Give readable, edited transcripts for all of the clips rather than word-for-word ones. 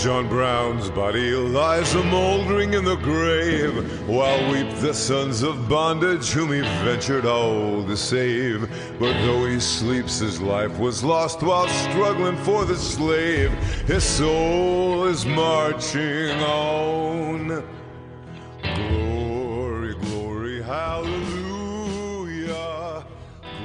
John Brown's body lies a-mouldering in the grave, while weep the sons of bondage whom he ventured all to save. But though he sleeps, his life was lost while struggling for the slave. His soul is marching on. Glory, glory, hallelujah.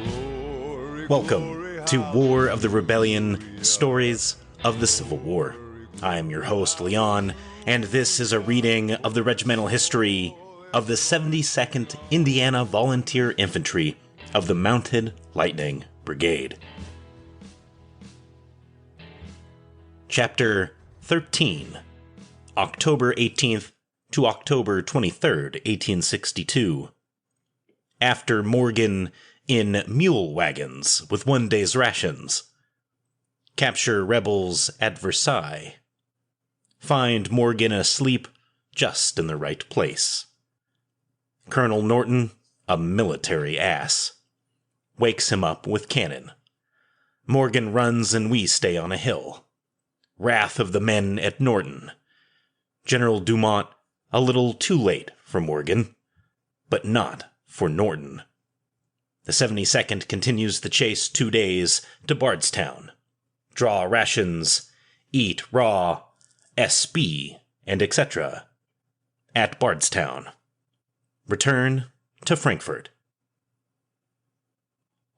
Glory, Welcome glory, to War of the Rebellion, Stories of the Civil War. I am your host, Leon, and this is a reading of the regimental history of the 72nd Indiana Volunteer Infantry of the Mounted Lightning Brigade. Chapter 13, October 18th to October 23rd, 1862. After Morgan in mule wagons with one day's rations. Capture rebels at Versailles. Find Morgan asleep just in the right place. Colonel Norton, a military ass. Wakes him up with cannon. Morgan runs and we stay on a hill. Wrath of the men at Norton. General Dumont, a little too late for Morgan, but not for Norton. The 72nd continues the chase 2 days to Bardstown. Draw rations, eat raw, SB, and etc. at Bardstown. Return to Frankfort.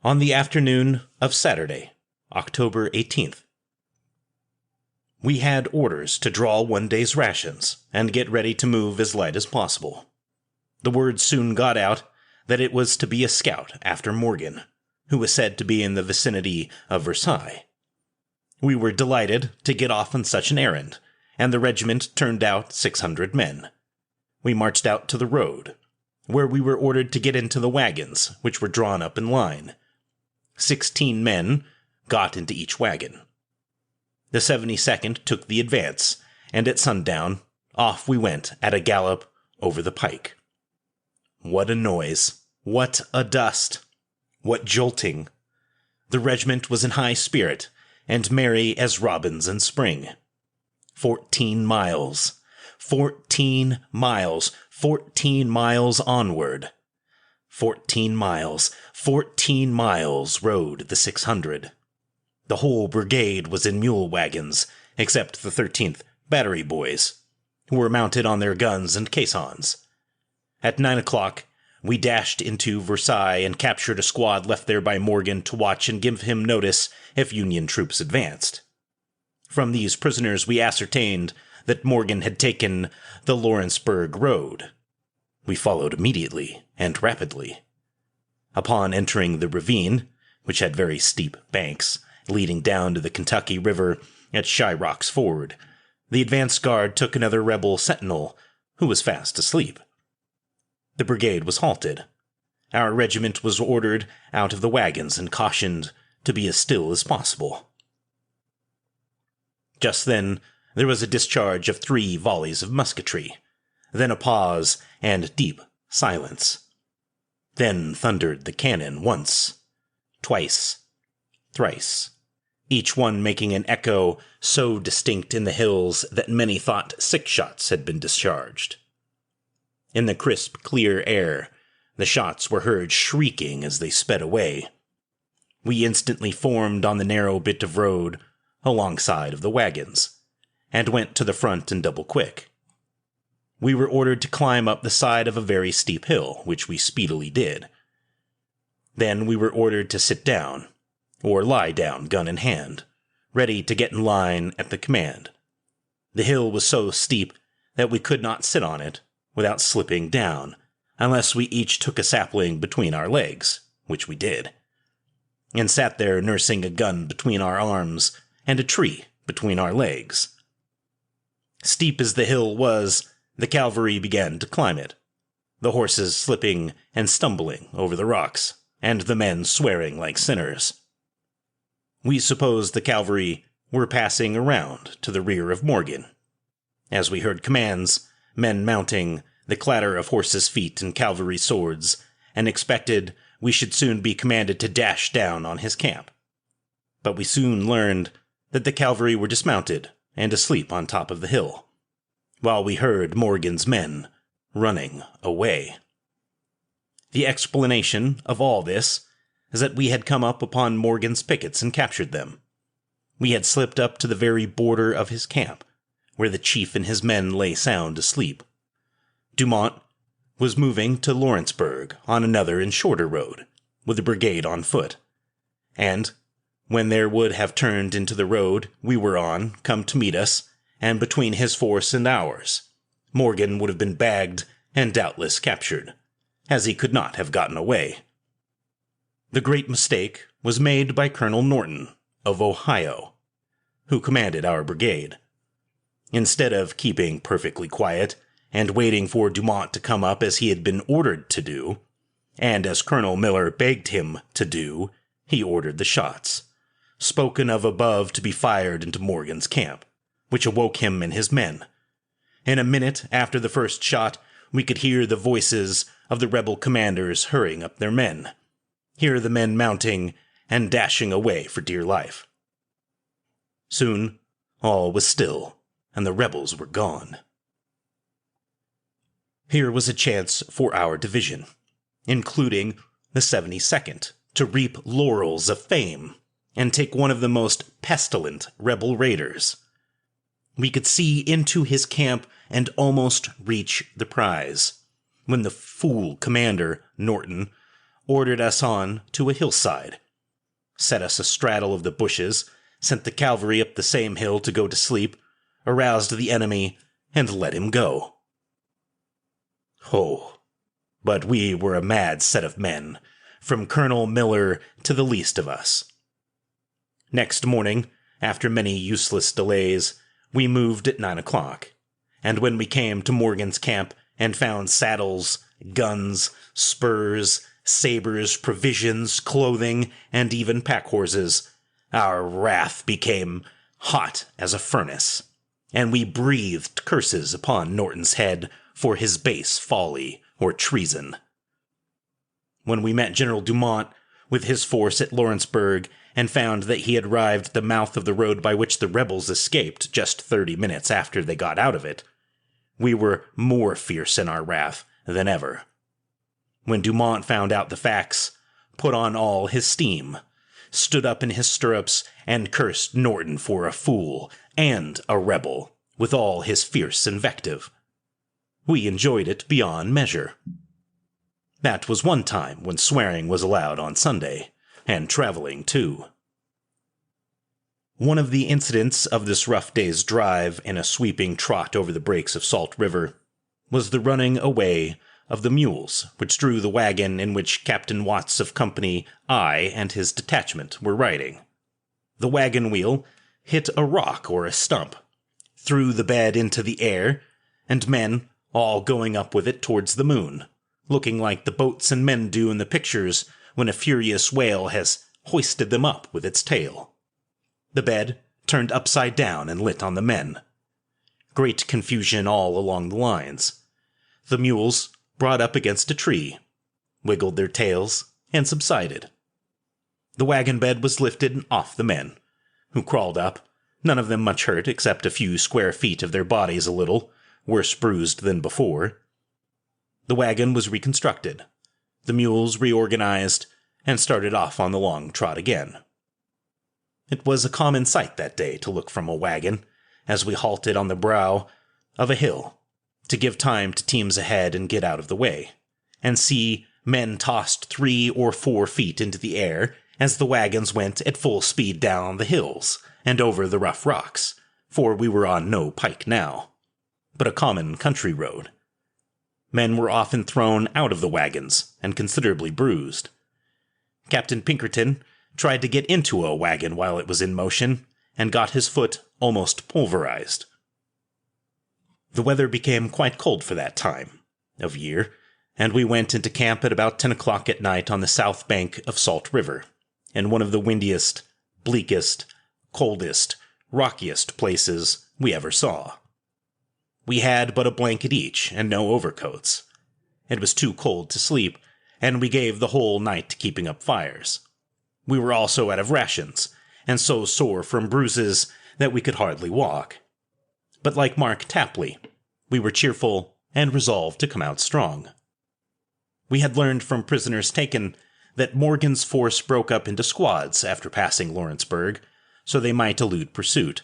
On the afternoon of Saturday, October 18th, we had orders to draw 1 day's rations and get ready to move as light as possible. The word soon got out that it was to be a scout after Morgan, who was said to be in the vicinity of Versailles. We were delighted to get off on such an errand, and the regiment turned out 600 men. We marched out to the road, where we were ordered to get into the wagons, which were drawn up in line. 16 men got into each wagon. The 72nd took the advance, and at sundown, off we went at a gallop over the pike. What a noise! What a dust! What jolting! The regiment was in high spirit, and merry as robins in spring. 14 miles. 14 miles. 14 miles onward. 14 miles. 14 miles rode the 600. The whole brigade was in mule wagons, except the 13th Battery Boys, who were mounted on their guns and caissons. At 9 o'clock, we dashed into Versailles and captured a squad left there by Morgan to watch and give him notice if Union troops advanced. From these prisoners we ascertained that Morgan had taken the Lawrenceburg Road. We followed immediately and rapidly. Upon entering the ravine, which had very steep banks, leading down to the Kentucky River at Shyrock's Ford, the advance guard took another rebel sentinel, who was fast asleep. The brigade was halted. Our regiment was ordered out of the wagons and cautioned to be as still as possible. Just then, there was a discharge of 3 volleys of musketry, then a pause and deep silence. Then thundered the cannon once, twice, thrice, each one making an echo so distinct in the hills that many thought 6 shots had been discharged. In the crisp, clear air, the shots were heard shrieking as they sped away. We instantly formed on the narrow bit of road alongside of the wagons, and went to the front in double quick. We were ordered to climb up the side of a very steep hill, which we speedily did. Then we were ordered to sit down, or lie down, gun in hand, ready to get in line at the command. The hill was so steep that we could not sit on it without slipping down, unless we each took a sapling between our legs, which we did, and sat there nursing a gun between our arms and a tree between our legs. Steep as the hill was, the cavalry began to climb it, the horses slipping and stumbling over the rocks, and the men swearing like sinners. We supposed the cavalry were passing around to the rear of Morgan. As we heard commands, men mounting, the clatter of horses' feet and cavalry swords, and expected we should soon be commanded to dash down on his camp. But we soon learned that the cavalry were dismounted and asleep on top of the hill, while we heard Morgan's men running away. The explanation of all this is that we had come up upon Morgan's pickets and captured them. We had slipped up to the very border of his camp, where the chief and his men lay sound asleep. Dumont was moving to Lawrenceburg on another and shorter road, with the brigade on foot, and when there would have turned into the road we were on come to meet us, and between his force and ours, Morgan would have been bagged and doubtless captured, as he could not have gotten away. The great mistake was made by Colonel Norton of Ohio, who commanded our brigade. Instead of keeping perfectly quiet and waiting for Dumont to come up as he had been ordered to do, and as Colonel Miller begged him to do, he ordered the shots, spoken of above, to be fired into Morgan's camp, which awoke him and his men. In a minute after the first shot, we could hear the voices of the rebel commanders hurrying up their men, hear the men mounting and dashing away for dear life. Soon all was still, and the rebels were gone. Here was a chance for our division, including the 72nd, to reap laurels of fame and take one of the most pestilent rebel raiders. We could see into his camp and almost reach the prize, when the fool commander, Norton, ordered us on to a hillside, set us astraddle of the bushes, sent the cavalry up the same hill to go to sleep, aroused the enemy, and let him go. Oh, but we were a mad set of men, from Colonel Miller to the least of us. Next morning, after many useless delays, we moved at 9 o'clock, and when we came to Morgan's camp and found saddles, guns, spurs, sabers, provisions, clothing, and even pack horses, our wrath became hot as a furnace, and we breathed curses upon Norton's head for his base folly or treason. When we met General Dumont with his force at Lawrenceburg and found that he had arrived at the mouth of the road by which the rebels escaped just 30 minutes after they got out of it, we were more fierce in our wrath than ever. When Dumont found out the facts, put on all his steam, stood up in his stirrups, and cursed Norton for a fool and a rebel, with all his fierce invective. We enjoyed it beyond measure. That was one time when swearing was allowed on Sunday, and traveling too. One of the incidents of this rough day's drive in a sweeping trot over the breaks of Salt River was the running away of the mules which drew the wagon in which Captain Watts of Company I and his detachment were riding. The wagon wheel hit a rock or a stump, threw the bed into the air, and men all going up with it towards the moon, looking like the boats and men do in the pictures when a furious whale has hoisted them up with its tail. The bed turned upside down and lit on the men. Great confusion all along the lines. The mules brought up against a tree, wiggled their tails, and subsided. The wagon bed was lifted and off the men, who crawled up, none of them much hurt except a few square feet of their bodies a little, worse bruised than before. The wagon was reconstructed, the mules reorganized, and started off on the long trot again. It was a common sight that day to look from a wagon, as we halted on the brow of a hill, to give time to teams ahead and get out of the way, and see men tossed 3 or 4 feet into the air as the wagons went at full speed down the hills and over the rough rocks, for we were on no pike now, but a common country road. Men were often thrown out of the wagons and considerably bruised. Captain Pinkerton tried to get into a wagon while it was in motion, and got his foot almost pulverized. The weather became quite cold for that time of year, and we went into camp at about 10 o'clock at night on the south bank of Salt River, in one of the windiest, bleakest, coldest, rockiest places we ever saw. We had but a blanket each, and no overcoats. It was too cold to sleep, and we gave the whole night to keeping up fires. We were also out of rations, and so sore from bruises that we could hardly walk, But like Mark Tapley, we were cheerful and resolved to come out strong. We had learned from prisoners taken that Morgan's force broke up into squads after passing Lawrenceburg, so they might elude pursuit,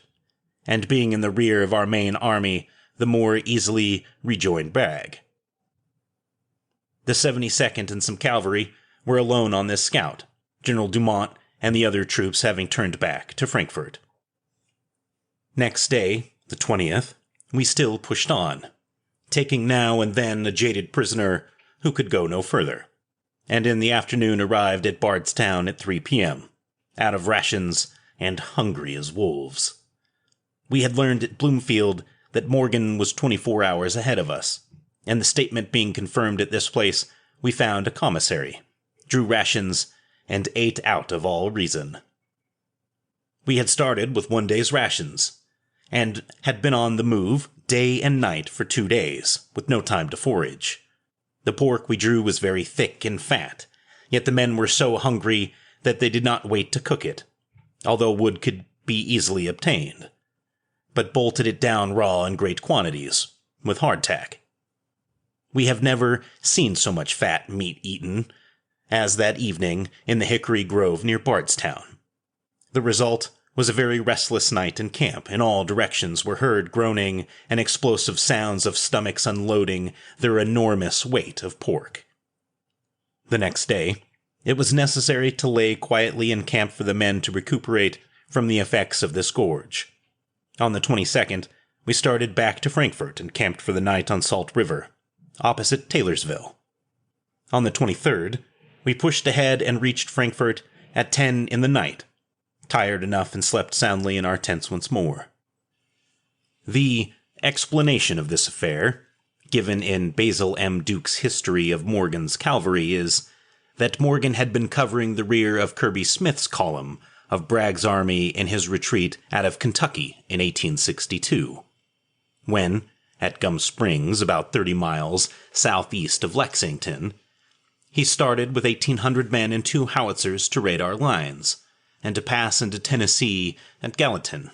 and being in the rear of our main army, the more easily rejoin Bragg. The 72nd and some cavalry were alone on this scout, General Dumont and the other troops having turned back to Frankfort. Next day, the 20th, we still pushed on, taking now and then a jaded prisoner who could go no further, and in the afternoon arrived at Bardstown at 3 p.m., out of rations and hungry as wolves. We had learned at Bloomfield that Morgan was 24 hours ahead of us, and the statement being confirmed at this place, we found a commissary, drew rations, and ate out of all reason. We had started with 1 day's rations, and had been on the move day and night for 2 days, with no time to forage. The pork we drew was very thick and fat, yet the men were so hungry that they did not wait to cook it, although wood could be easily obtained, but bolted it down raw in great quantities, with hardtack. We have never seen so much fat meat eaten as that evening in the Hickory Grove near Bardstown. The result was a very restless night in camp. In all directions were heard groaning and explosive sounds of stomachs unloading their enormous weight of pork. The next day, it was necessary to lay quietly in camp for the men to recuperate from the effects of this gorge. On the 22nd, we started back to Frankfort and camped for the night on Salt River, opposite Taylorsville. On the 23rd, we pushed ahead and reached Frankfort at 10 in the night, tired enough and slept soundly in our tents once more. The explanation of this affair, given in Basil M. Duke's History of Morgan's Cavalry, is that Morgan had been covering the rear of Kirby Smith's column of Bragg's army in his retreat out of Kentucky in 1862, when, at Gum Springs, about 30 miles southeast of Lexington, he started with 1,800 men and 2 howitzers to raid our lines, and to pass into Tennessee at Gallatin.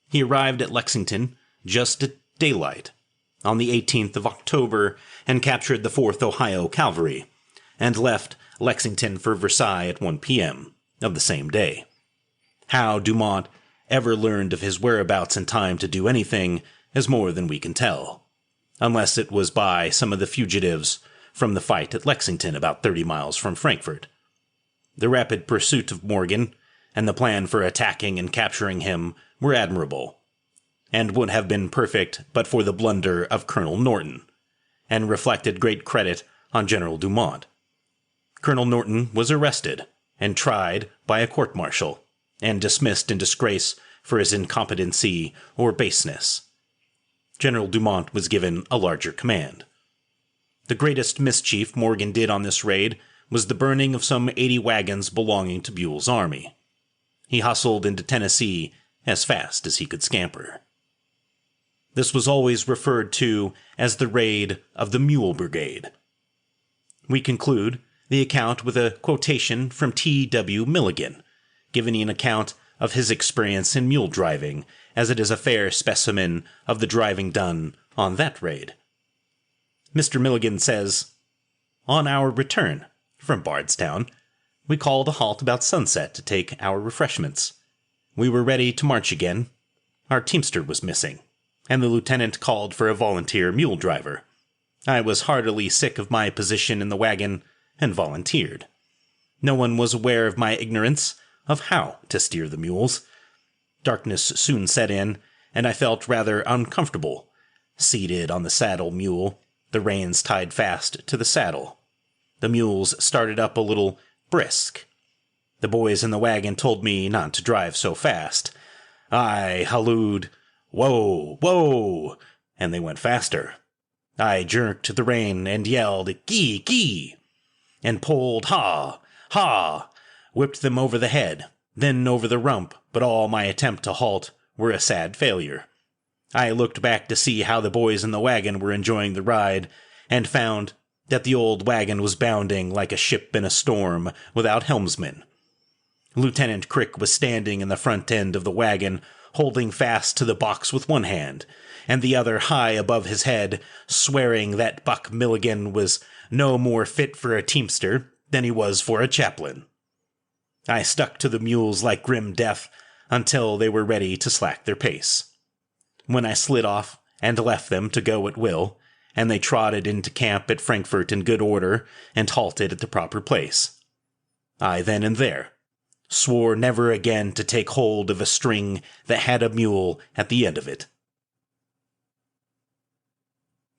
He arrived at Lexington just at daylight on the 18th of October and captured the 4th Ohio Cavalry, and left Lexington for Versailles at 1 p.m. of the same day. How Dumont ever learned of his whereabouts in time to do anything is more than we can tell, unless it was by some of the fugitives from the fight at Lexington about 30 miles from Frankfort. The rapid pursuit of Morgan and the plan for attacking and capturing him were admirable, and would have been perfect but for the blunder of Colonel Norton, and reflected great credit on General Dumont. Colonel Norton was arrested and tried by a court-martial, and dismissed in disgrace for his incompetency or baseness. General Dumont was given a larger command. The greatest mischief Morgan did on this raid was the burning of some 80 wagons belonging to Buell's army. He hustled into Tennessee as fast as he could scamper. This was always referred to as the raid of the Mule Brigade. We conclude the account with a quotation from T.W. Milligan, giving an account of his experience in mule driving, as it is a fair specimen of the driving done on that raid. Mr. Milligan says, "On our return from Bardstown, we called a halt about sunset to take our refreshments. We were ready to march again. Our teamster was missing, and the lieutenant called for a volunteer mule driver. I was heartily sick of my position in the wagon, and volunteered. No one was aware of my ignorance of how to steer the mules. Darkness soon set in, and I felt rather uncomfortable, seated on the saddle mule, the reins tied fast to the saddle. The mules started up a little brisk. The boys in the wagon told me not to drive so fast. I hallooed, 'Whoa, whoa!' and they went faster. I jerked the rein and yelled, 'Gee, gee!' and pulled, 'Ha, ha!' whipped them over the head, then over the rump, but all my attempt to halt were a sad failure. I looked back to see how the boys in the wagon were enjoying the ride, and found that the old wagon was bounding like a ship in a storm without helmsman. Lieutenant Crick was standing in the front end of the wagon, holding fast to the box with one hand, and the other high above his head, swearing that Buck Milligan was no more fit for a teamster than he was for a chaplain. I stuck to the mules like grim death until they were ready to slack their pace. When I slid off and left them to go at will, and they trotted into camp at Frankfurt in good order and halted at the proper place, I then and there swore never again to take hold of a string that had a mule at the end of it.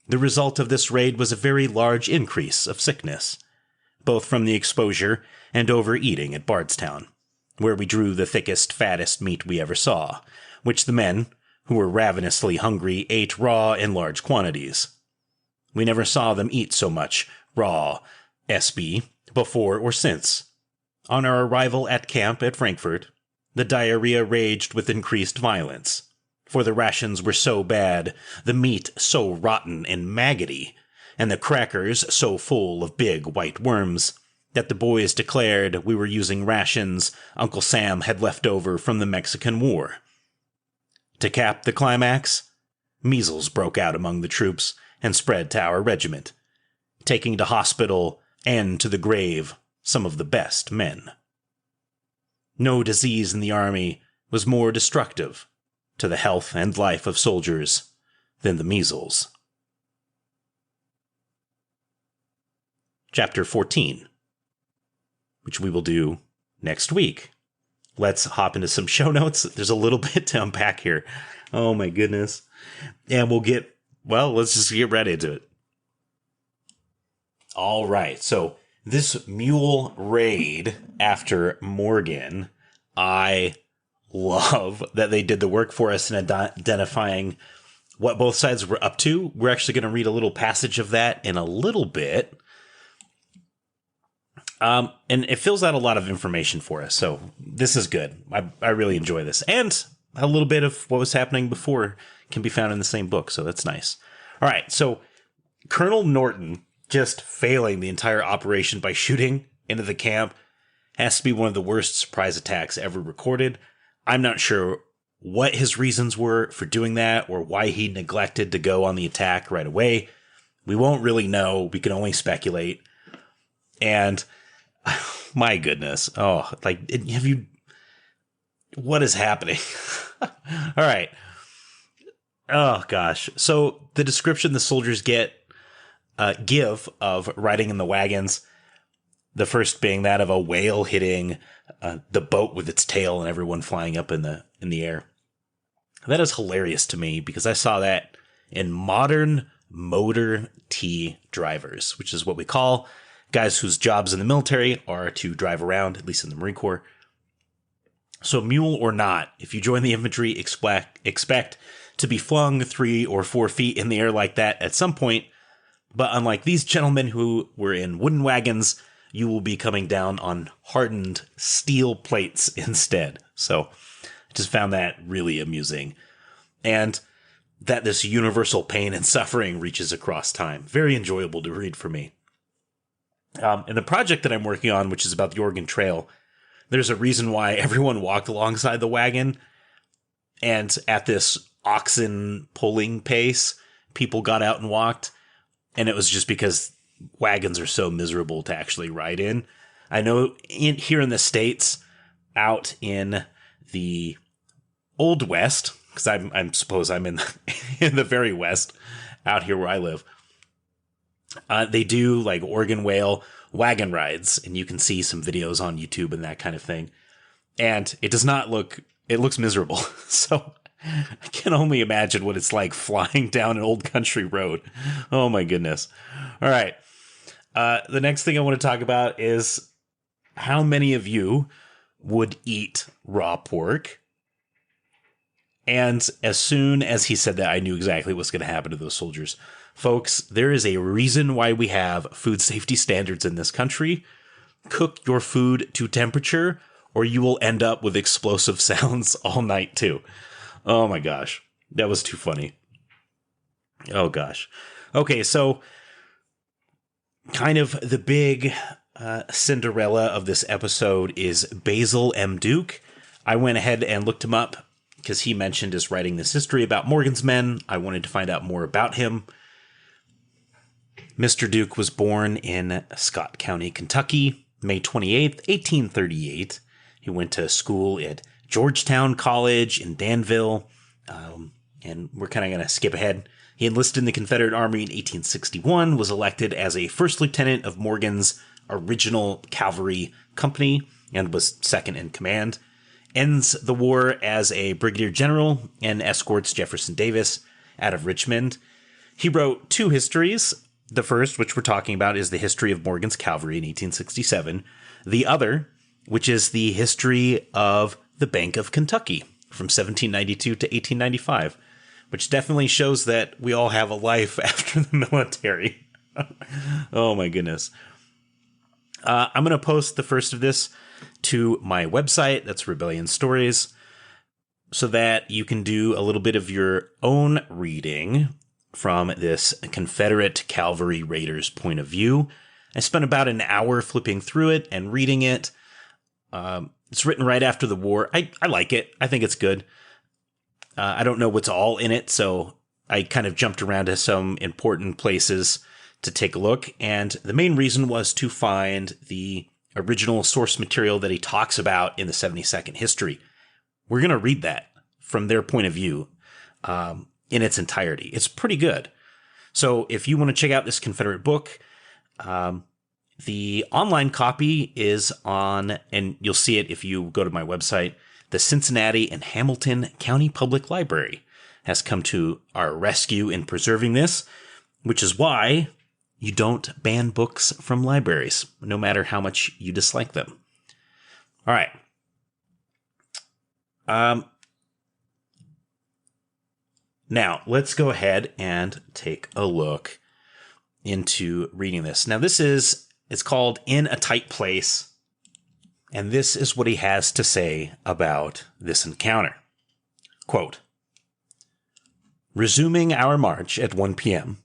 The result of this raid was a very large increase of sickness, both from the exposure and overeating at Bardstown, where we drew the thickest, fattest meat we ever saw, which the men, who were ravenously hungry, ate raw in large quantities. We never saw them eat so much raw SB before or since. On our arrival at camp at Frankfurt, the diarrhea raged with increased violence, for the rations were so bad, the meat so rotten and maggoty, and the crackers so full of big white worms, that the boys declared we were using rations Uncle Sam had left over from the Mexican War. To cap the climax, measles broke out among the troops and spread to our regiment, taking to hospital and to the grave some of the best men. No disease in the army was more destructive to the health and life of soldiers than the measles. Chapter 14, which we will do next week. Let's hop into some show notes. There's a little bit to unpack here. Oh my goodness. And let's just get right into it. All right. So this mule raid after Morgan, I love that they did the work for us in identifying what both sides were up to. We're actually going to read a little passage of that in a little bit. And it fills out a lot of information for us, so this is good. I really enjoy this. And a little bit of what was happening before can be found in the same book, so that's nice. All right, so Colonel Norton just failing the entire operation by shooting into the camp has to be one of the worst surprise attacks ever recorded. I'm not sure what his reasons were for doing that or why he neglected to go on the attack right away. We won't really know. We can only speculate. And my goodness. Oh, what is happening? All right. Oh, gosh. So the description the soldiers give of riding in the wagons, the first being that of a whale hitting the boat with its tail and everyone flying up in the air. That is hilarious to me because I saw that in modern motor T drivers, which is what we call guys whose jobs in the military are to drive around, at least in the Marine Corps. So mule or not, if you join the infantry, expect to be flung 3 or 4 feet in the air like that at some point. But unlike these gentlemen who were in wooden wagons, you will be coming down on hardened steel plates instead. So I just found that really amusing. And that this universal pain and suffering reaches across time. Very enjoyable to read for me. In the project that I'm working on, which is about the Oregon Trail, there's a reason why everyone walked alongside the wagon. And at this oxen pulling pace, people got out and walked. And it was just because wagons are so miserable to actually ride in. I know here in the States, out in the Old West, because I suppose I'm in the very West, out here where I live, they do like Oregon Whale wagon rides, and you can see some videos on YouTube and that kind of thing. And it does not look, it looks miserable. So I can only imagine what it's like flying down an old country road. Oh my goodness. All right. The next thing I want to talk about is how many of you would eat raw pork? And as soon as he said that, I knew exactly what's going to happen to those soldiers. Folks, there is a reason why we have food safety standards in this country. Cook your food to temperature, or you will end up with explosive sounds all night too. Oh my gosh. That was too funny. Oh gosh. Okay, so kind of the big Cinderella of this episode is Basil M. Duke. I went ahead and looked him up because he mentioned is writing this history about Morgan's men. I wanted to find out more about him. Mr. Duke was born in Scott County, Kentucky, May 28th, 1838. He went to school at Georgetown College in Danville, and we're kind of going to skip ahead. He enlisted in the Confederate Army in 1861, was elected as a first lieutenant of Morgan's original cavalry company, and was second in command. Ends the war as a brigadier general and escorts Jefferson Davis out of Richmond. He wrote two histories. The first, which we're talking about, is the history of Morgan's cavalry in 1867. The other, which is the history of the Bank of Kentucky from 1792 to 1895, which definitely shows that we all have a life after the military. Oh my goodness. I'm going to post the first of this to my website. That's Rebellion Stories, so that you can do a little bit of your own reading from this Confederate cavalry raider's point of view. I spent about an hour flipping through it and reading it. It's written right after the war. I like it. I think it's good. I don't know what's all in it, so I kind of jumped around to some important places to take a look. And the main reason was to find the original source material that he talks about in the 72nd history. We're going to read that from their point of view in its entirety. It's pretty good. So if you want to check out this Confederate book, the online copy is on, and you'll see it if you go to my website, the Cincinnati and Hamilton County Public Library has come to our rescue in preserving this, which is why you don't ban books from libraries, no matter how much you dislike them. All right. Now, let's go ahead and take a look into reading this. Now, it's called In a Tight Place, and this is what he has to say about this encounter. Quote, resuming our march at 1 p.m.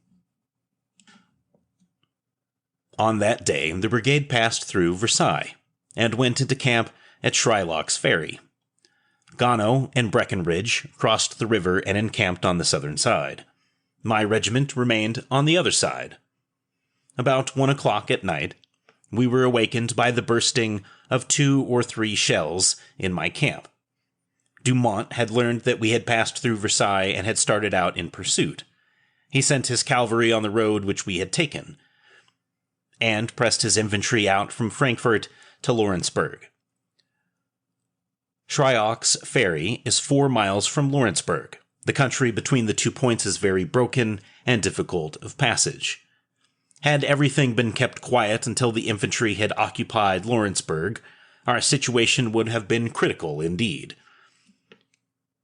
On that day, the brigade passed through Versailles and went into camp at Shylock's Ferry. Gano and Breckinridge crossed the river and encamped on the southern side. My regiment remained on the other side. About 1 o'clock at night, we were awakened by the bursting of 2 or 3 shells in my camp. Dumont had learned that we had passed through Versailles and had started out in pursuit. He sent his cavalry on the road which we had taken, and pressed his infantry out from Frankfort to Lawrenceburg. Shylock's Ferry is 4 miles from Lawrenceburg. The country between the 2 points is very broken and difficult of passage. Had everything been kept quiet until the infantry had occupied Lawrenceburg, our situation would have been critical indeed.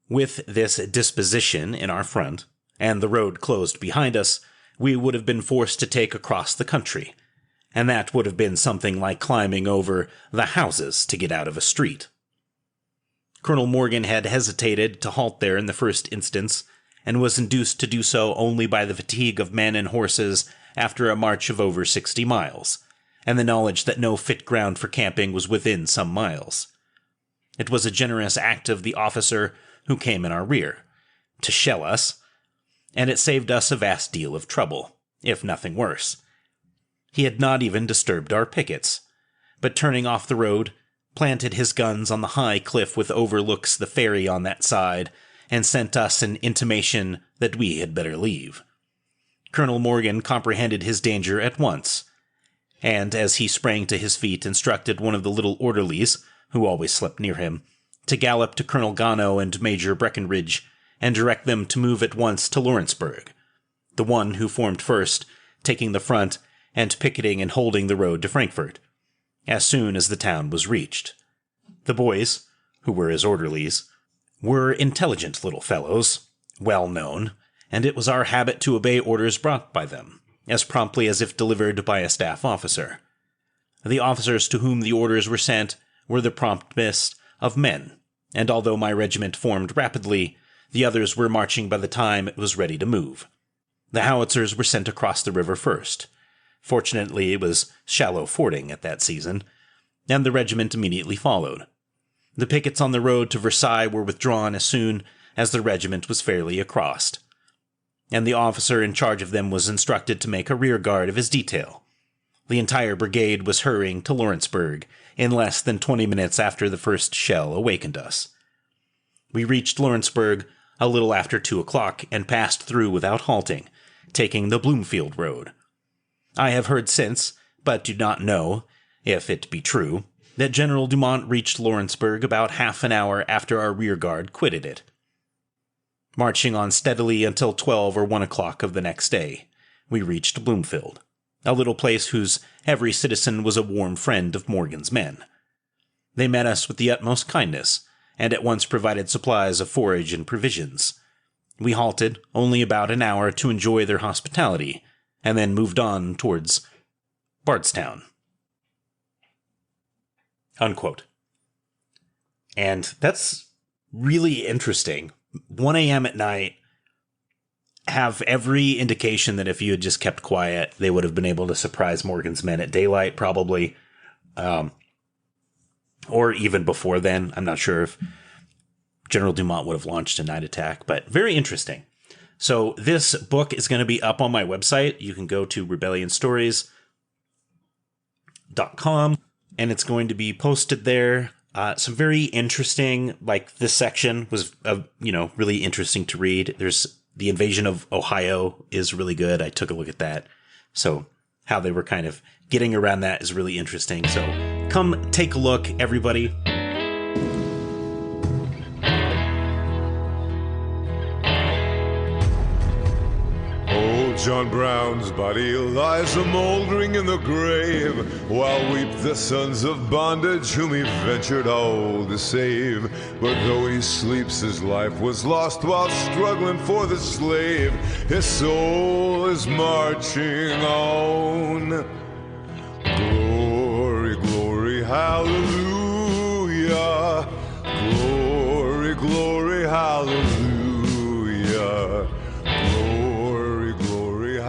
With this disposition in our front, and the road closed behind us, we would have been forced to take across the country, and that would have been something like climbing over the houses to get out of a street. Colonel Morgan had hesitated to halt there in the first instance, and was induced to do so only by the fatigue of men and horses after a march of over 60 miles, and the knowledge that no fit ground for camping was within some miles. It was a generous act of the officer who came in our rear, to shell us, and it saved us a vast deal of trouble, if nothing worse. He had not even disturbed our pickets, but turning off the road, planted his guns on the high cliff which overlooks the ferry on that side, and sent us an intimation that we had better leave. Colonel Morgan comprehended his danger at once, and as he sprang to his feet, instructed one of the little orderlies, who always slept near him, to gallop to Colonel Gano and Major Breckinridge, and direct them to move at once to Lawrenceburg, the one who formed first, taking the front and picketing and holding the road to Frankfort, as soon as the town was reached. The boys, who were his orderlies, were intelligent little fellows, well known, and it was our habit to obey orders brought by them, as promptly as if delivered by a staff officer. The officers to whom the orders were sent were the promptest of men, and although my regiment formed rapidly, the others were marching by the time it was ready to move. The howitzers were sent across the river first. Fortunately, it was shallow fording at that season, and the regiment immediately followed. The pickets on the road to Versailles were withdrawn as soon as the regiment was fairly across, and the officer in charge of them was instructed to make a rear guard of his detail. The entire brigade was hurrying to Lawrenceburg in less than 20 minutes after the first shell awakened us. We reached Lawrenceburg a little after 2 o'clock and passed through without halting, taking the Bloomfield Road. I have heard since, but do not know, if it be true, that General Dumont reached Lawrenceburg about half an hour after our rearguard quitted it. Marching on steadily until 12 or 1 o'clock of the next day, we reached Bloomfield, a little place whose every citizen was a warm friend of Morgan's men. They met us with the utmost kindness, and at once provided supplies of forage and provisions. We halted only about an hour to enjoy their hospitality, and then moved on towards Bardstown. Unquote. And that's really interesting. 1 a.m. at night, have every indication that if you had just kept quiet, they would have been able to surprise Morgan's men at daylight, probably. Or even before then. I'm not sure if General Dumont would have launched a night attack, but very interesting. So this book is going to be up on my website. You can go to rebellionstories.com, and it's going to be posted there. Some very interesting, like this section was, really interesting to read. There's the invasion of Ohio is really good. I took a look at that. So how they were kind of getting around that is really interesting. So come take a look, everybody. John Brown's body lies a-mouldering in the grave, while weep the sons of bondage whom he ventured all to save. But though he sleeps, his life was lost while struggling for the slave. His soul is marching on. Glory, glory, hallelujah. Glory, glory, hallelujah.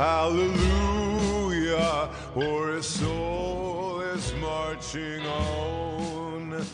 Hallelujah, for his soul is marching on.